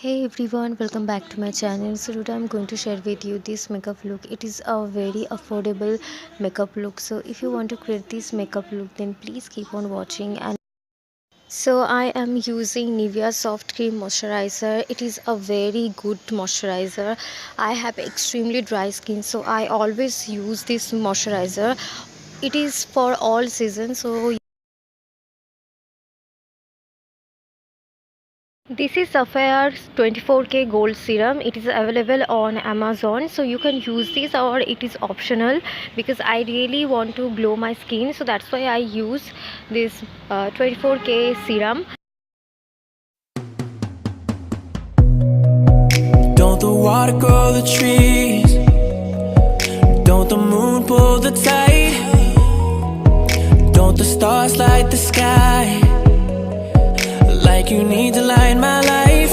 Hey everyone, welcome back to my channel. So today I'm going to share with you this makeup look. It is a very affordable makeup look. So if you want to create this makeup look, then please keep on watching. And so I am using Nivea soft cream moisturizer. It is a very good moisturizer. I have extremely dry skin, so I always use this moisturizer. It is for all seasons. So this is Saffire 24K Gold Serum. It is available on Amazon, so you can use this or it is optional because I really want to glow my skin, so that's why I use this 24K serum. Don't the water grow the trees? Don't the moon pull the tide? Don't the stars light the sky? Like you need to light my life.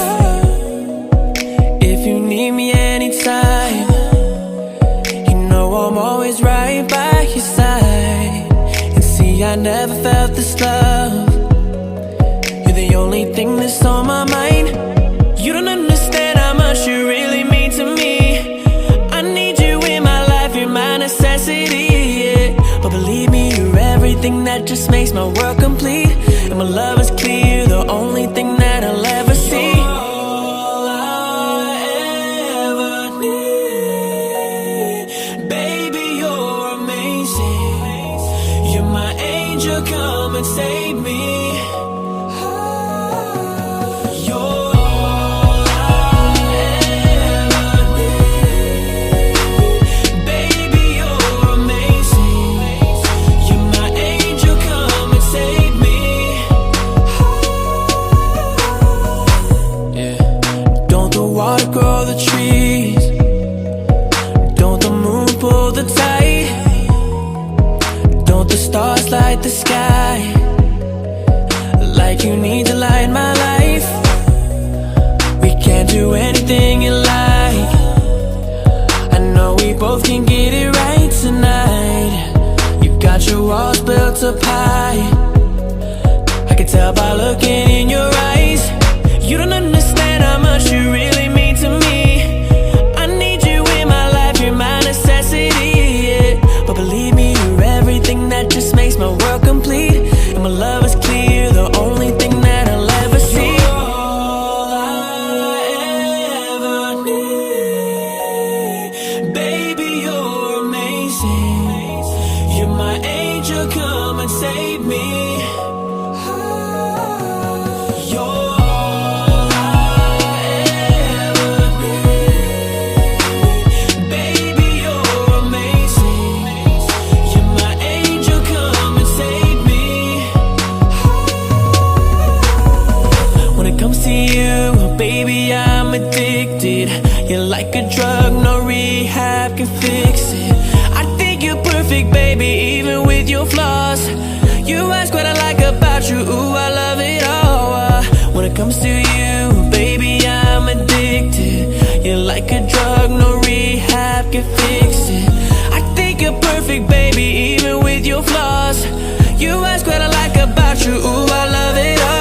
If you need me anytime, you know I'm always right by your side. And see, I never felt this love. You're the only thing that's on my mind. You don't understand how much you really mean to me. I need you in my life, you're my necessity, yeah. But believe me, you're everything that just makes my world complete. And my love is clear, the only thing that I'll ever see. You're all I ever need. Baby, you're amazing. You're my angel, come and save me. Grow the trees. Don't the moon pull the tide? Don't the stars light the sky? Like you need to light my life. We can't do anything you like. I know we both can get it right tonight. You got your walls built up high. I can tell by looking in your eyes. You don't understand how much you really mean to me. I need you in my life, you're my necessity, yeah. But believe me, you're everything that just makes my world complete. And my love is clear, the only thing that I'll ever see. You're all I ever need. Baby, you're amazing. You're my angel, come and save me. Baby, I'm addicted. You're like a drug, no rehab can fix it. I think you're perfect, baby, even with your flaws. You ask what I like about you, ooh, I love it all. When it comes to you, baby, I'm addicted. You're like a drug, no rehab can fix it. I think you're perfect, baby, even with your flaws. You ask what I like about you, ooh, I love it all.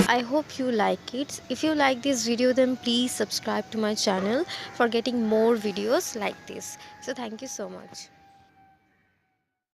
I hope you like it. If you like this video, then please subscribe to my channel for getting more videos like this. So thank you so much.